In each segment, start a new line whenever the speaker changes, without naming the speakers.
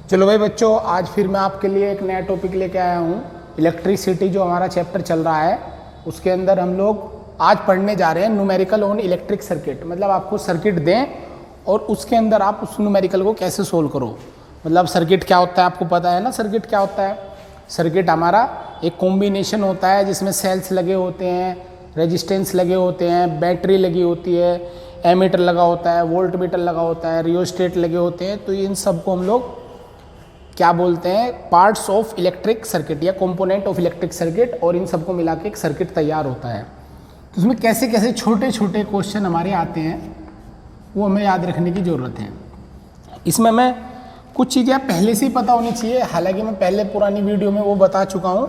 चलो भाई बच्चों, आज फिर मैं आपके लिए एक नया टॉपिक लेके आया हूँ। इलेक्ट्रिसिटी जो हमारा चैप्टर चल रहा है उसके अंदर हम लोग आज पढ़ने जा रहे हैं न्यूमेरिकल ऑन इलेक्ट्रिक सर्किट। मतलब आपको सर्किट दें और उसके अंदर आप उस न्यूमेरिकल को कैसे सोल्व करो। मतलब सर्किट क्या होता है, आपको पता है ना सर्किट क्या होता है। सर्किट हमारा एक कॉम्बिनेशन होता है जिसमें सेल्स लगे होते हैं, रेजिस्टेंस लगे होते हैं, बैटरी लगी होती है, एमीटर लगा होता है, वोल्ट मीटर लगा होता है, रियोस्टेट लगे होते हैं। तो इन सबको हम लोग क्या बोलते हैं, पार्ट्स ऑफ इलेक्ट्रिक सर्किट या कंपोनेंट ऑफ इलेक्ट्रिक सर्किट। और इन सबको मिला के एक सर्किट तैयार होता है। तो उसमें कैसे कैसे छोटे छोटे क्वेश्चन हमारे आते हैं वो हमें याद रखने की ज़रूरत है। इसमें मैं कुछ चीज़ें पहले से ही पता होनी चाहिए, हालांकि मैं पहले पुरानी वीडियो में वो बता चुका हूँ,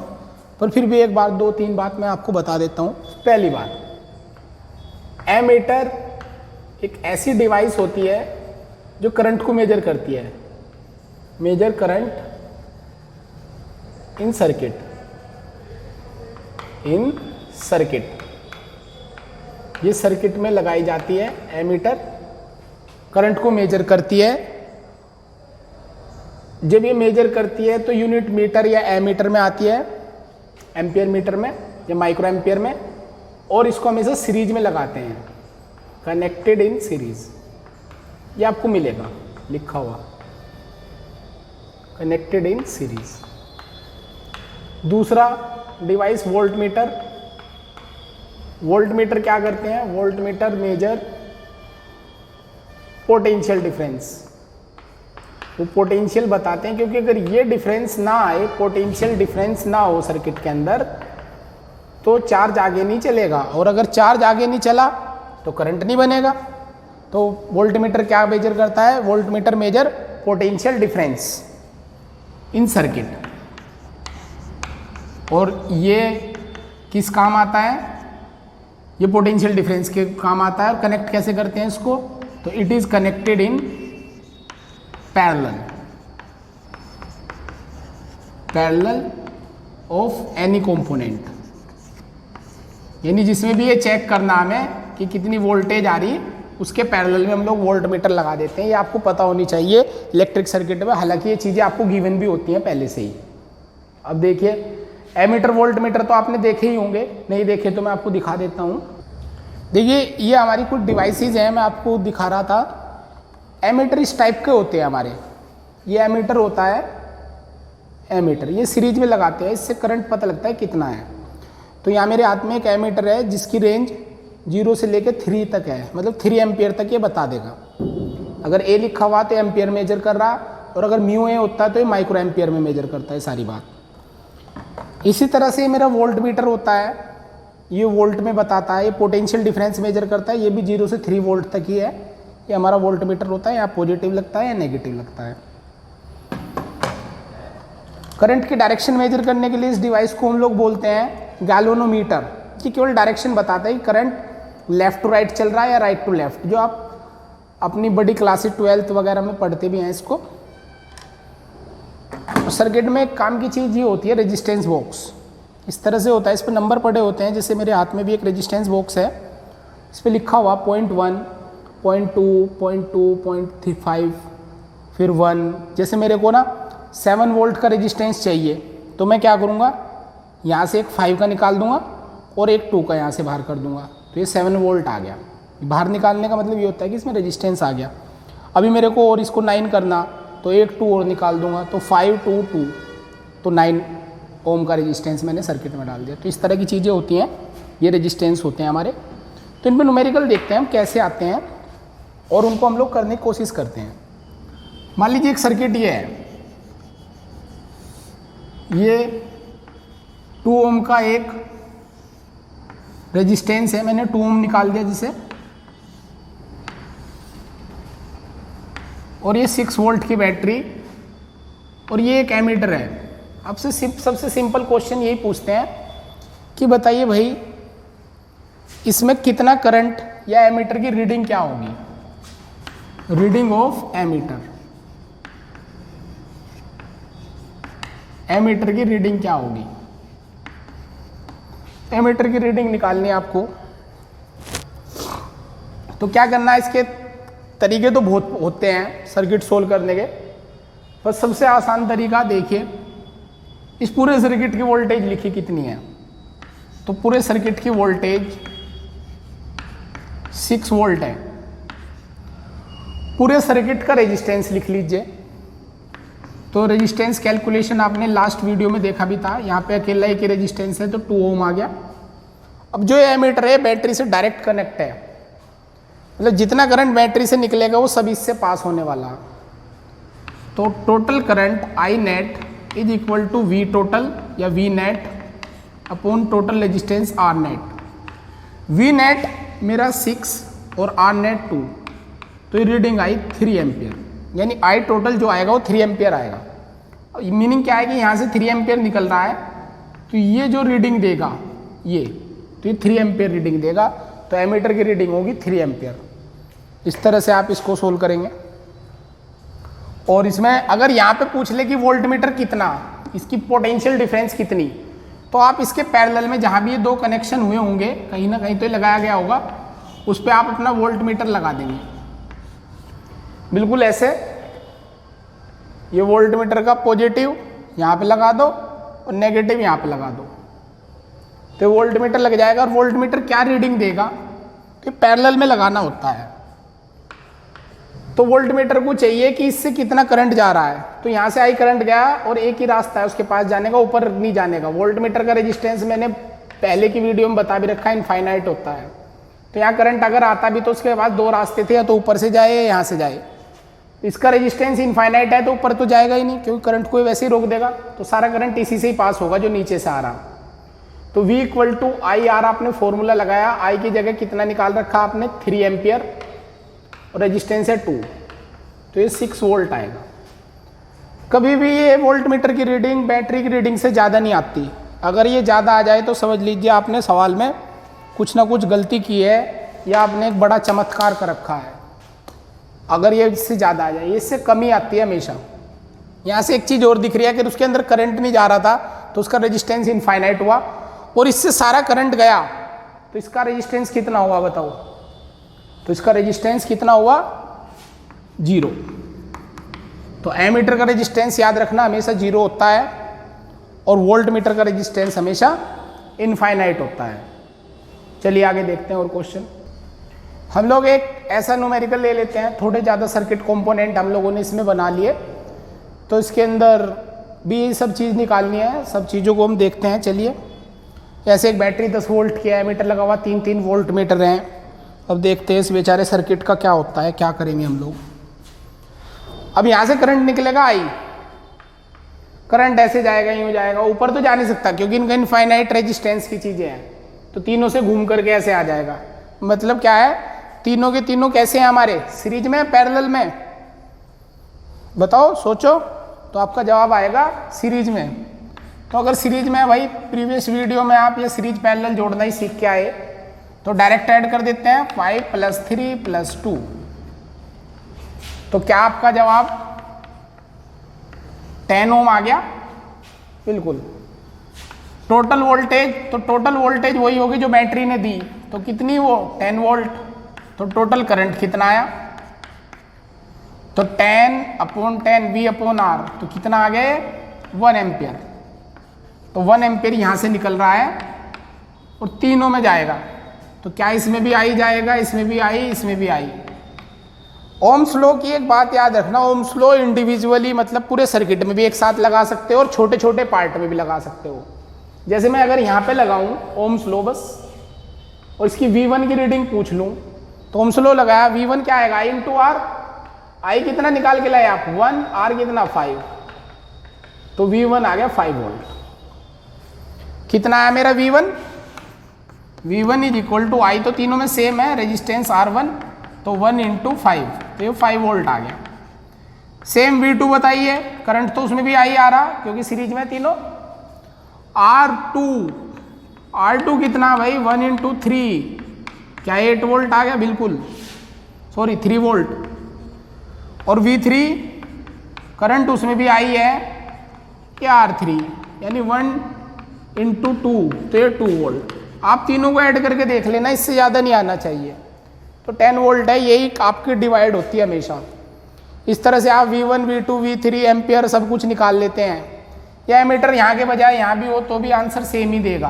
पर फिर भी एक बार दो तीन बात मैं आपको बता देता हूँ। पहली बात, एमीटर एक ऐसी डिवाइस होती है जो करंट को मेजर करती है। मेजर करंट इन सर्किट, ये सर्किट में लगाई जाती है। एमीटर करंट को मेजर करती है। जब ये मेजर करती है तो यूनिट मीटर या एमीटर में आती है, एम्पियर मीटर में या माइक्रो एम्पियर में, और इसको हमेशा सीरीज में लगाते हैं, कनेक्टेड इन सीरीज। ये आपको मिलेगा लिखा हुआ, कनेक्टेड इन सीरीज। दूसरा device volt meter. Volt meter क्या करते हैं, volt meter major potential difference. वो पोटेंशियल बताते हैं, क्योंकि अगर ये डिफरेंस ना आए, पोटेंशियल डिफरेंस ना हो सर्किट के अंदर, तो चार्ज आगे नहीं चलेगा, और अगर चार्ज आगे नहीं चला तो करंट नहीं बनेगा। तो वोल्ट मीटर क्या मेजर करता है, volt meter major potential difference in circuit. और ये किस काम आता है, ये पोटेंशियल डिफरेंस के काम आता है। और कनेक्ट कैसे करते हैं इसको, तो it is connected in parallel of any component. यानी जिसमें भी ये चेक करना हमें कि कितनी वोल्टेज आ रही, उसके पैरेलल में हम लोग वोल्ट मीटर लगा देते हैं। ये आपको पता होनी चाहिए इलेक्ट्रिक सर्किट में, हालांकि ये चीज़ें आपको गिवन भी होती हैं पहले से ही। अब देखिए, एमीटर वोल्ट मीटर तो आपने देखे ही होंगे, नहीं देखे तो मैं आपको दिखा देता हूँ। देखिए, ये हमारी कुछ डिवाइसेस हैं, मैं आपको दिखा रहा था। एमीटर इस टाइप के होते हैं हमारे। ये एमीटर होता है, एमीटर ये सीरीज में लगाते हैं, इससे करंट पता लगता है कितना है। तो यहाँ मेरे हाथ में एक एमीटर है जिसकी रेंज 0 से लेकर 3 तक है, मतलब 3 एम्पियर तक ये बता देगा। अगर ए लिखा हुआ तो एम्पियर मेजर कर रहा, और अगर म्यू ए होता है तो ये माइक्रो एम्पियर में मेजर करता है सारी बात। इसी तरह से मेरा वोल्ट मीटर होता है, ये वोल्ट में बताता है, ये पोटेंशियल डिफरेंस मेजर करता है। ये भी 0 से 3 वोल्ट तक ही है। ये हमारा वोल्ट मीटर होता है, यहाँ पॉजिटिव लगता है या नेगेटिव लगता है। करंट की डायरेक्शन मेजर करने के लिए इस डिवाइस को हम लोग बोलते हैं गैल्वेनोमीटर। कि केवल डायरेक्शन बताता है कि करंट लेफ्ट टू राइट चल रहा है या राइट टू लेफ्ट, जो आप अपनी बड़ी क्लासेस 12th वगैरह में पढ़ते भी हैं इसको। सर्किट में एक काम की चीज़ ये होती है, रेजिस्टेंस बॉक्स। इस तरह से होता है, इस पर नंबर पड़े होते हैं। जैसे मेरे हाथ में भी एक रेजिस्टेंस बॉक्स है, इस पर लिखा हुआ 0.1, 0.2, 0.2, 0.35, फिर 1। जैसे मेरे को ना 7 वोल्ट का रेजिस्टेंस चाहिए, तो मैं क्या करूँगा, यहाँ से एक 5 का निकाल दूंगा और एक 2 का यहाँ से बाहर कर दूंगा, तो ये 7 वोल्ट आ गया। बाहर निकालने का मतलब ये होता है कि इसमें रेजिस्टेंस आ गया। अभी मेरे को और इसको 9 करना, तो एक 2 और निकाल दूंगा, तो 5, 2, 2, तो 9 ओम का रेजिस्टेंस मैंने सर्किट में डाल दिया। तो इस तरह की चीज़ें होती हैं, ये रेजिस्टेंस होते हैं हमारे। तो इन पर न्यूमेरिकल देखते हैं हम कैसे आते हैं, और उनको हम लोग करने की कोशिश करते हैं। मान लीजिए एक सर्किट ये है, ये 2 ओम का एक रेजिस्टेंस है, मैंने 2 ओम निकाल दिया जिसे, और ये 6 वोल्ट की बैटरी, और ये एक एमीटर है। आपसे सबसे सिंपल क्वेश्चन यही पूछते हैं कि बताइए भाई, इसमें कितना करंट या एमीटर की रीडिंग क्या होगी, रीडिंग ऑफ एमीटर। एमीटर की रीडिंग क्या होगी, एमीटर की रीडिंग निकालनी है आपको। तो क्या करना है, इसके तरीके तो बहुत होते हैं सर्किट सोल्व करने के। बस सबसे आसान तरीका देखिए, इस पूरे सर्किट की वोल्टेज लिखी कितनी है, तो पूरे सर्किट की वोल्टेज 6 वोल्ट है। पूरे सर्किट का रेजिस्टेंस लिख लीजिए। तो रेजिस्टेंस कैलकुलेशन आपने लास्ट वीडियो में देखा भी था, यहाँ पे अकेला एक ही रेजिस्टेंस है तो 2 ओम आ गया। अब जो एमीटर है बैटरी से डायरेक्ट कनेक्ट है, मतलब जितना करंट बैटरी से निकलेगा वो सब इससे पास होने वाला। तो total current I net is equal to V total या V net upon total resistance R net. V net मेरा 6 और आर नेट 2, तो ये रीडिंग आई 3 एम्पियर, यानी आई टोटल जो आएगा वो 3 एम्पियर आएगा। मीनिंग क्या है कि यहाँ से 3 एम्पियर निकल रहा है, तो ये जो रीडिंग देगा ये, तो ये 3 एम्पियर रीडिंग देगा, तो एमीटर की रीडिंग होगी 3 एम्पियर। इस तरह से आप इसको सोल्व करेंगे। और इसमें अगर यहाँ पे पूछ ले कि वोल्टमीटर कितना, इसकी पोटेंशियल डिफरेंस कितनी, तो आप इसके पैरेलल में जहाँ भी ये 2 कनेक्शन हुए होंगे, कहीं ना कहीं तो ये लगाया गया होगा, उस पर आप अपना वोल्टमीटर लगा देंगे। बिल्कुल ऐसे ये वोल्टमीटर का पॉजिटिव यहाँ पे लगा दो और नेगेटिव यहाँ पे लगा दो, तो वोल्टमीटर लग जाएगा। और वोल्टमीटर क्या रीडिंग देगा, तो पैरेलल में लगाना होता है। तो वोल्टमीटर को चाहिए कि इससे कितना करंट जा रहा है, तो यहाँ से आई करंट गया और एक ही रास्ता है उसके पास जाने का, ऊपर नहीं जाने का। वोल्टमीटर का रेजिस्टेंस मैंने पहले की वीडियो में बता भी रखा है, इनफाइनाइट होता है। तो यहाँ करंट अगर आता भी तो उसके पास 2 रास्ते थे, या तो ऊपर से जाए या यहाँ से जाए। इसका रेजिस्टेंस इनफाइनाइट है तो ऊपर तो जाएगा ही नहीं, क्योंकि करंट को वैसे ही रोक देगा, तो सारा करंट इसी से ही पास होगा जो नीचे से आ रहा। तो V equal to I R आपने फॉर्मूला लगाया, आई की जगह कितना निकाल रखा आपने 3 एम्पियर और रेजिस्टेंस है 2, तो ये 6 वोल्ट आएगा। कभी भी ये वोल्टमीटर की रीडिंग बैटरी की रीडिंग से ज़्यादा नहीं आती। अगर ये ज़्यादा आ जाए तो समझ लीजिए आपने सवाल में कुछ ना कुछ गलती की है, या आपने एक बड़ा चमत्कार कर रखा है। अगर ये इससे ज़्यादा आ जाए, इससे कमी आती है हमेशा। यहाँ से एक चीज़ और दिख रही है कि उसके अंदर करंट नहीं जा रहा था, तो उसका रेजिस्टेंस इनफाइनाइट हुआ, और इससे सारा करंट गया, तो इसका रेजिस्टेंस कितना हुआ बताओ। तो इसका रेजिस्टेंस कितना हुआ, 0। तो एमीटर का रेजिस्टेंस याद रखना हमेशा 0 होता है, और वोल्टमीटर का रेजिस्टेंस हमेशा इनफाइनाइट होता है। चलिए आगे देखते हैं और क्वेश्चन। हम लोग एक ऐसा न्यूमेरिकल ले लेते हैं, थोड़े ज़्यादा सर्किट कंपोनेंट हम लोगों ने इसमें बना लिए, तो इसके अंदर भी सब चीज़ निकालनी है, सब चीज़ों को हम देखते हैं। चलिए, जैसे एक बैटरी 10 वोल्ट की है, मीटर लगा हुआ 3 वोल्ट मीटर हैं। अब देखते हैं इस बेचारे सर्किट का क्या होता है, क्या करेंगे हम लोग। अब यहाँ से करंट निकलेगा आई, करंट ऐसे जाएगा, यूँ जाएगा, ऊपर तो जा नहीं सकता क्योंकि इनका इनफाइनाइट रेजिस्टेंस की चीज़ें हैं, तो तीनों से घूम करके ऐसे आ जाएगा। मतलब क्या है, तीनों के तीनों कैसे हैं हमारे, सीरीज में पैरेलल में, बताओ सोचो, तो आपका जवाब आएगा सीरीज में। तो अगर सीरीज में भाई, प्रीवियस वीडियो में आप ये सीरीज पैरेलल जोड़ना ही सीख के आए, तो डायरेक्ट ऐड कर देते हैं 5 + 3 + 2। तो क्या आपका जवाब 10 ओम आ गया, बिल्कुल। टोटल वोल्टेज, तो टोटल वोल्टेज वही होगी जो बैटरी ने दी, तो कितनी वो 10 वोल्ट। तो टोटल करंट कितना आया, तो 10/10 V/R, तो कितना आ गए 1 एम्पियर। तो 1 एम्पियर यहाँ से निकल रहा है और तीनों में जाएगा, तो क्या इसमें भी आई जाएगा, इसमें भी आई, इसमें भी आई। ओम्स लॉ की एक बात याद रखना, ओम्स लॉ इंडिविजुअली मतलब पूरे सर्किट में भी एक साथ लगा सकते हो और छोटे छोटे पार्ट में भी लगा सकते हो। जैसे मैं अगर यहाँ पे लगाऊं ओम्स लॉ बस, और इसकी V1 की रीडिंग पूछ लूँ, तो ओम्स लॉ लगाया, V1 क्या आएगा I/R, आई कितना निकाल के लाए आप 1, R कितना 5, तो V1 आ गया 5 वोल्ट। कितना आया मेरा V1, V1 is equal to आई, तो तीनों में सेम है, रेजिस्टेंस R1, तो 1 × 5, तो ये 5 वोल्ट आ गया। सेम V2 बताइए, करंट तो उसमें भी आई आ रहा क्योंकि सीरीज में तीनों। R2 कितना भाई 1 × 3, क्या 8 वोल्ट आ गया, बिल्कुल, सॉरी 3 वोल्ट। और V3 करंट उसमें भी आई है, क्या R3, यानी 1 × 2, तो ये 2 वोल्ट। आप तीनों को ऐड करके देख लेना, इससे ज़्यादा नहीं आना चाहिए। तो 10 वोल्ट है, यही आपकी डिवाइड होती है हमेशा। इस तरह से आप V1, V2, V3 एम्पियर सब कुछ निकाल लेते हैं। या एमीटर यहाँ के बजाय यहाँ भी हो तो भी आंसर सेम ही देगा,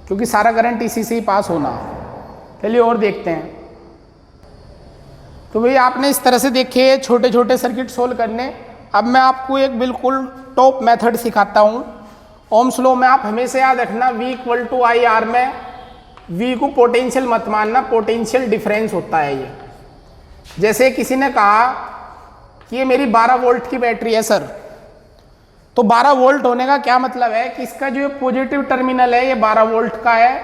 क्योंकि सारा करंट इसी से ही पास होना। चलिए और देखते हैं। तो भाई आपने इस तरह से देखे छोटे छोटे सर्किट सोल्व करने। अब मैं आपको एक बिल्कुल टॉप मेथड सिखाता हूँ। ओम्स लॉ में आप हमेशा याद रखना V equal to I R में V को पोटेंशियल मत मानना, पोटेंशियल डिफरेंस होता है ये। जैसे किसी ने कहा कि ये मेरी 12 वोल्ट की बैटरी है सर, तो 12 वोल्ट होने का क्या मतलब है कि इसका जो पॉजिटिव टर्मिनल है ये 12 वोल्ट का है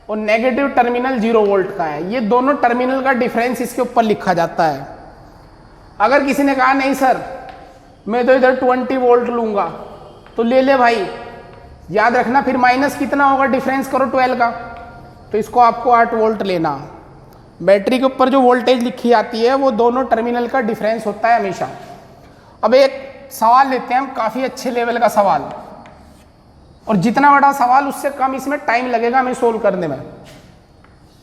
और नेगेटिव टर्मिनल 0 वोल्ट का है। ये दोनों टर्मिनल का डिफरेंस इसके ऊपर लिखा जाता है। अगर किसी ने कहा नहीं सर मैं तो इधर 20 वोल्ट लूंगा, तो ले ले भाई, याद रखना फिर माइनस कितना होगा, डिफरेंस करो 12 का, तो इसको आपको 8 वोल्ट लेना। बैटरी के ऊपर जो वोल्टेज लिखी जाती है वो दोनों टर्मिनल का डिफरेंस होता है हमेशा। अब एक सवाल लेते हैं हम, काफ़ी अच्छे लेवल का सवाल, और जितना बड़ा सवाल उससे कम इसमें टाइम लगेगा हमें सोल्व करने में।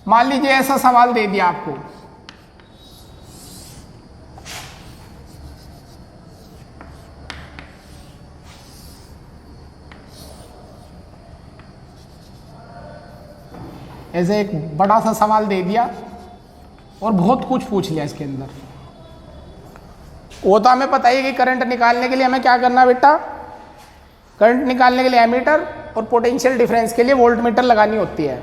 मान लीजिए ऐसा सवाल दे दिया आपको, ऐसे एक बड़ा सा सवाल दे दिया और बहुत कुछ पूछ लिया इसके अंदर। वो तो हमें पता ही कि करंट निकालने के लिए हमें क्या करना बेटा, करंट निकालने के लिए एमीटर और पोटेंशियल डिफरेंस के लिए वोल्ट मीटर लगानी होती है।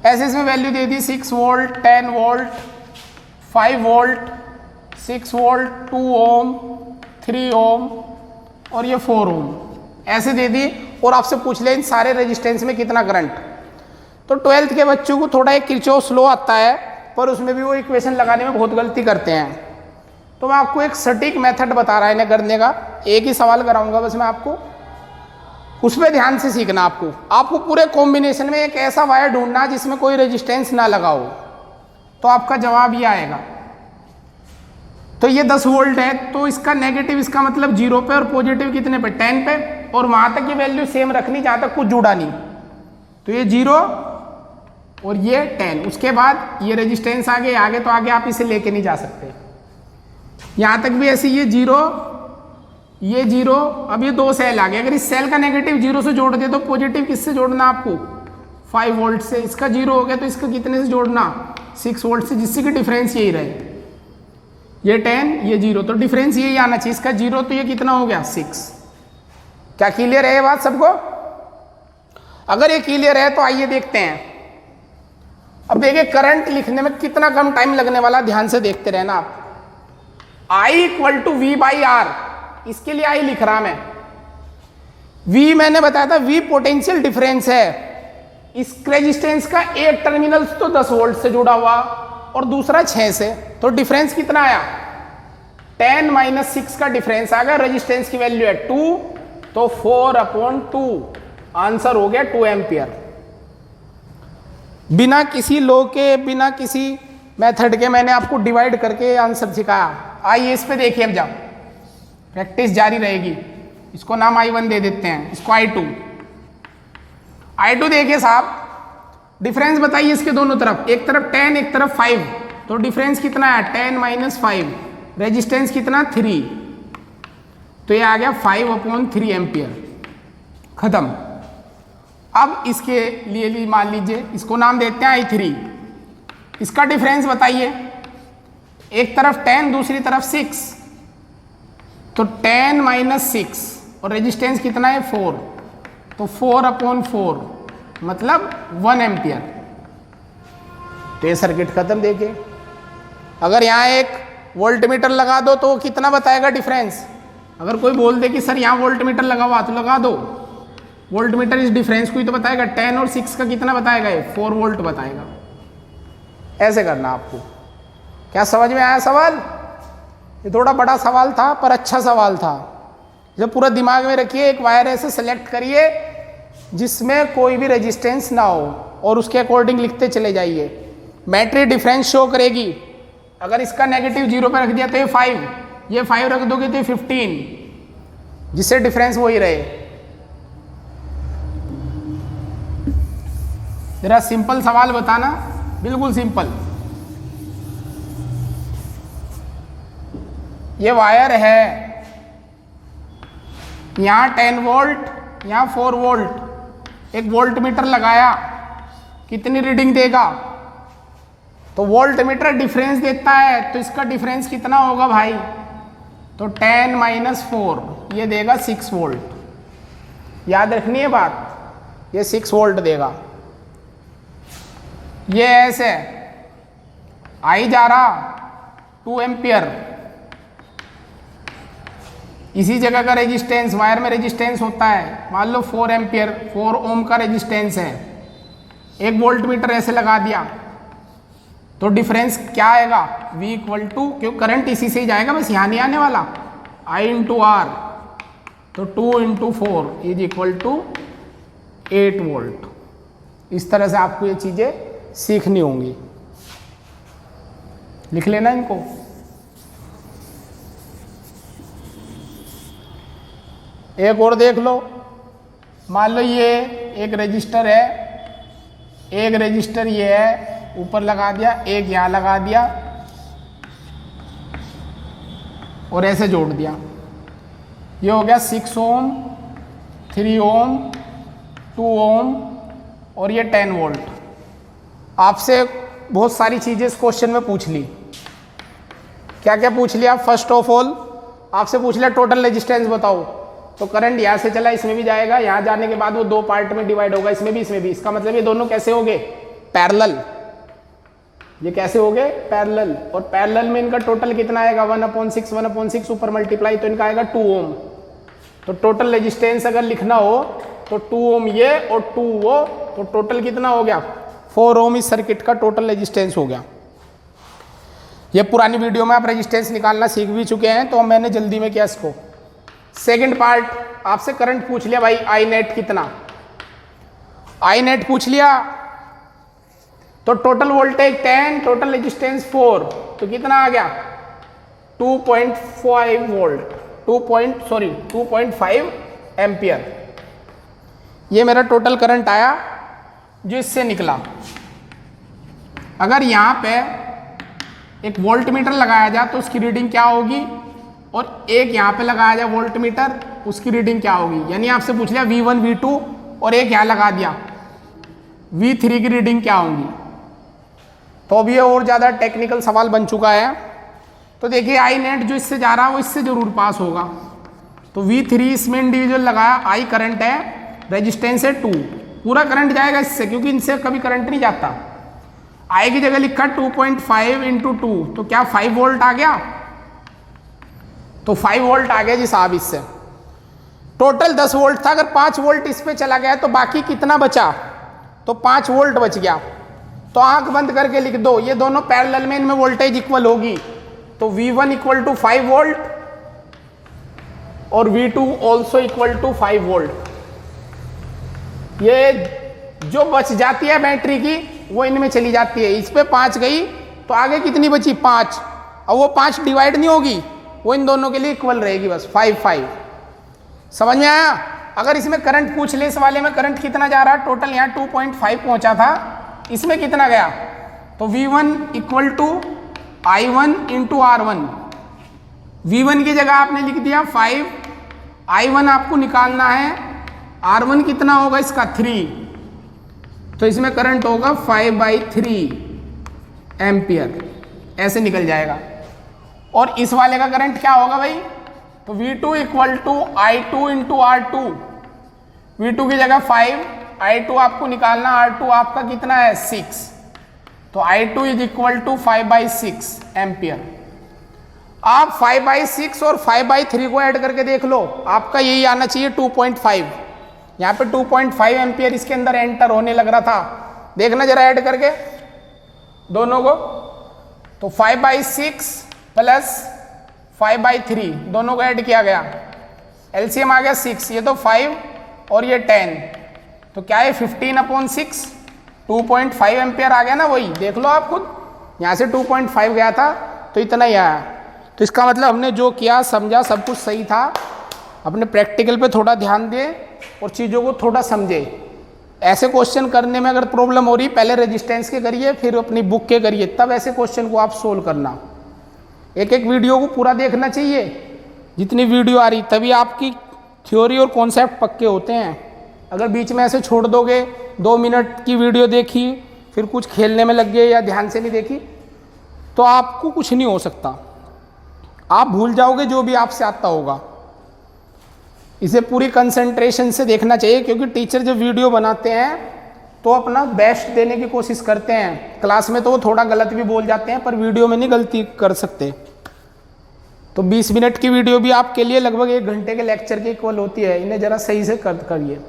ऐसे इसमें वैल्यू दे दी 6 वोल्ट, 10 वोल्ट, 5 वोल्ट, 6 वोल्ट, 2 ओम, 3 ओम और ये 4 ओम ऐसे दे दी, और आपसे पूछ ले इन सारे रेजिस्टेंस में कितना करंट। तो 12th के बच्चों को थोड़ा एक किरचॉफ लॉ आता है, पर उसमें भी वो इक्वेशन लगाने में बहुत गलती करते हैं। तो मैं आपको एक सटीक मेथड बता रहा है इन्हें करने का। एक ही सवाल कराऊंगा बस मैं आपको, उस पर ध्यान से सीखना। आपको पूरे कॉम्बिनेशन में एक ऐसा वायर ढूंढना जिसमें कोई रेजिस्टेंस ना लगा हो, तो आपका जवाब ये आएगा। तो ये 10 वोल्ट है, तो इसका नेगेटिव इसका मतलब 0 पे और पॉजिटिव कितने पे, 10 पे, और वहां तक की वैल्यू सेम रखनी जहां तक कुछ जुड़ा नहीं। तो ये 0 और ये 10, उसके बाद ये रेजिस्टेंस आगे तो आगे आप इसे लेके नहीं जा सकते। यहां तक भी ऐसे ये 0, ये 0, अब ये 2 सेल आ गए। अगर इस सेल का नेगेटिव 0 से जोड़ दे तो पॉजिटिव किससे जोड़ना आपको, 5 वोल्ट से। इसका 0 हो गया तो इसका कितने से जोड़ना, 6 वोल्ट से, जिससे कि डिफरेंस यही रहे। ये 10, ये 0, तो डिफरेंस यही आना चाहिए। इसका 0 तो ये कितना हो गया, 6। क्या क्लियर है ये बात सबको? अगर ये क्लियर है तो आइए देखते हैं। अब देखिए करंट लिखने में कितना कम टाइम लगने वाला, ध्यान से देखते रहना आप। I equal to V by R, इसके लिए I लिख रहा मैं। V मैंने बताया था V पोटेंशियल डिफरेंस है। इस रेजिस्टेंस का एक टर्मिनल तो 10 वोल्ट से जुड़ा हुआ और दूसरा 6 से, तो डिफरेंस कितना आया, 10 माइनस 6 का डिफरेंस आ गया। रेजिस्टेंस की वैल्यू है 2, तो 4/2 आंसर हो गया 2 एम्पियर। बिना किसी लॉ के, बिना किसी मेथड के मैंने आपको डिवाइड करके आंसर सिखाया। आइए इस पे देखिए, अब जब प्रैक्टिस जारी रहेगी। इसको नाम I1 दे देते हैं, इसको I2। I2 देखिए साहब, डिफरेंस बताइए इसके दोनों तरफ, एक तरफ 10 एक तरफ 5, तो डिफरेंस कितना है, 10 माइनस 5, रेजिस्टेंस कितना 3, तो ये आ गया 5/3 एम्पियर। खत्म। अब इसके लिए मान लीजिए इसको नाम देते हैं I3। इसका डिफरेंस बताइए, एक तरफ 10 दूसरी तरफ 6, तो 10 माइनस 6 और रेजिस्टेंस कितना है 4, तो 4/4 मतलब 1 एम्पियर। तो ये सर्किट खत्म। देखिए अगर यहाँ एक वोल्ट मीटर लगा दो तो कितना बताएगा डिफरेंस। अगर कोई बोल दे कि सर यहाँ वोल्ट मीटर लगा हुआ, तो लगा दो, वोल्ट मीटर इस डिफरेंस को ही तो बताएगा। 10 और 6 का कितना बताएगा, ये 4 वोल्ट बताएगा। ऐसे करना आपको। क्या समझ में आया सवाल? ये थोड़ा बड़ा सवाल था पर अच्छा सवाल था। जब पूरा दिमाग में रखिए, एक वायर ऐसे सेलेक्ट करिए जिसमें कोई भी रेजिस्टेंस ना हो और उसके अकॉर्डिंग लिखते चले जाइए। बैटरी डिफरेंस शो करेगी। अगर इसका नेगेटिव 0 पे रख दिया तो ये 5, ये 5 रख दोगे तो ये 15, जिससे डिफरेंस वही रहे। जरा सिंपल सवाल बताना, बिल्कुल सिंपल। ये वायर है, यहाँ 10 वोल्ट, यहाँ 4 वोल्ट, एक वोल्ट मीटर लगाया, कितनी रीडिंग देगा? तो वोल्ट मीटर डिफरेंस देता है, तो इसका डिफरेंस कितना होगा भाई? तो 10 माइनस 4, ये देगा 6 वोल्ट। याद रखनी है बात, ये 6 वोल्ट देगा। ये ऐसे आई जा रहा 2 एम्पियर, इसी जगह का रेजिस्टेंस, वायर में रेजिस्टेंस होता है, मान लो 4 एम्पियर, 4 ओम का रेजिस्टेंस है, एक वोल्ट मीटर ऐसे लगा दिया, तो डिफरेंस क्या आएगा? V इक्वल टू, क्यों करंट इसी से ही जाएगा, बस यहाँ नहीं आने वाला, I इंटू आर, तो 2 into 4 is equal to 8 volt. इस तरह से आपको ये चीज़ें सीखनी होंगी, लिख लेना इनको। एक और देख लो, मान लो ये एक रजिस्टर है, एक रजिस्टर ये है, ऊपर लगा दिया, एक यहाँ लगा दिया और ऐसे जोड़ दिया, ये हो गया 6 ओम, 3 ओम, 2 ओम और ये 10 वोल्ट। आपसे बहुत सारी चीज़ें इस क्वेश्चन में पूछ ली। क्या क्या पूछ लिया? फर्स्ट ऑफ ऑल आपसे पूछ लिया टोटल रेजिस्टेंस बताओ, तो करंट यहाँ से चला, इसमें भी जाएगा, यहाँ जाने के बाद वो 2 पार्ट में डिवाइड होगा, इसमें भी इसमें भी। इसका मतलब ये दोनों कैसे हो गए? पैरेलल। ये कैसे हो गए? पैरेलल। और पैरेलल में इनका टोटल कितना आएगा? 1/6, 1/6 ऊपर मल्टीप्लाई, तो इनका आएगा 2 ओम। तो टोटल रेजिस्टेंस अगर लिखना हो तो 2 ओम ये और 2 वो, तो टोटल कितना हो गया? 4 ओम इस सर्किट का टोटल रेजिस्टेंस हो गया। ये पुरानी वीडियो में आप रेजिस्टेंस निकालना सीख भी चुके हैं, तो मैंने जल्दी में किया इसको। सेकंड पार्ट, आपसे करंट पूछ लिया भाई, आई नेट कितना? आई नेट पूछ लिया, तो टोटल वोल्टेज 10, टोटल रेजिस्टेंस 4, तो कितना आ गया? 2.5 वोल्ट, 2.5 एम्पियर। ये मेरा टोटल करंट आया जो इससे निकला। अगर यहाँ पे एक वोल्ट मीटर लगाया जाए तो उसकी रीडिंग क्या होगी, और एक यहाँ पे लगाया जाए वोल्ट मीटर, उसकी रीडिंग क्या होगी? यानी आपसे पूछ लिया V1 V2 और एक यहाँ लगा दिया, V3 की रीडिंग क्या होंगी? तो अब ये और ज़्यादा टेक्निकल सवाल बन चुका है। तो देखिए आई नेट जो इससे जा रहा है वो इससे जरूर पास होगा, तो V3 इसमें इंडिविजुअल लगाया, आई करंट है, रेजिस्टेंस है 2, पूरा करंट जाएगा इससे, क्योंकि इनसे कभी करंट नहीं जाता। आई की जगह लिखा 2.5 इंटू 2, तो क्या 5 वोल्ट आ गया? तो 5 वोल्ट आ गया जी साहब इससे। टोटल 10 वोल्ट था, अगर 5 वोल्ट इस पे चला गया तो बाकी कितना बचा? तो 5 वोल्ट बच गया। तो आंख बंद करके लिख दो, ये दोनों पैरेलल में, इनमें वोल्टेज इक्वल होगी, तो V1 इक्वल टू 5 वोल्ट और V2 also equal to 5 volt. ये जो बच जाती है बैटरी की वो इनमें चली जाती है, इस पे 5 गई तो आगे कितनी बची? 5, और वो 5 डिवाइड नहीं होगी, वो इन दोनों के लिए इक्वल रहेगी, बस 5। समझ में आया? अगर इसमें करंट पूछ ले, इस वाले में करंट कितना जा रहा है? टोटल यहाँ 2.5 पहुंचा था, इसमें कितना गया? तो V1 equal to I1 into R1। V1 की जगह आपने लिख दिया 5, I1 आपको निकालना है, R1 कितना होगा इसका? 3, तो इसमें करंट होगा 5/3 एम्पियर, ऐसे निकल जाएगा। और इस वाले का करंट क्या होगा भाई? तो V2 equal to I2 into R2। V2 की जगह 5, I2 आपको निकालना, R2 आपका कितना है? 6, तो I2 is equal to 5/6 ampere. आप 5/6 और 5/3 को ऐड करके देख लो, आपका यही आना चाहिए 2.5। यहाँ पे 2.5 एम्पियर इसके अंदर एंटर होने लग रहा था, देखना जरा ऐड करके दोनों को। तो 5/6 प्लस 5/3 दोनों को ऐड किया गया, एलसीएम आ गया 6, ये तो 5 और ये 10, तो क्या है 15/6, 2.5 एम्पियर आ गया ना, वही देख लो आप खुद। यहाँ से 2.5 गया था तो इतना ही आया। तो इसका मतलब हमने जो किया, समझा, सब कुछ सही था। अपने प्रैक्टिकल पे थोड़ा ध्यान दें और चीज़ों को थोड़ा समझे। ऐसे क्वेश्चन करने में अगर प्रॉब्लम हो रही, पहले रेजिस्टेंस के करिए, फिर अपनी बुक के करिए, तब ऐसे क्वेश्चन को आप सोल्व करना। एक एक वीडियो को पूरा देखना चाहिए, जितनी वीडियो आ रही, तभी आपकी थ्योरी और कॉन्सेप्ट पक्के होते हैं। अगर बीच में ऐसे छोड़ दोगे, 2 मिनट की वीडियो देखी फिर कुछ खेलने में लग गए या ध्यान से नहीं देखी, तो आपको कुछ नहीं हो सकता, आप भूल जाओगे जो भी आपसे आता होगा। इसे पूरी कंसंट्रेशन से देखना चाहिए, क्योंकि टीचर जब वीडियो बनाते हैं तो अपना बेस्ट देने की कोशिश करते हैं। क्लास में तो वो थोड़ा गलत भी बोल जाते हैं, पर वीडियो में नहीं गलती कर सकते। तो 20 मिनट की वीडियो भी आपके लिए लगभग 1 घंटे के लेक्चर के इक्वल होती है। इन्हें ज़रा सही से करिए।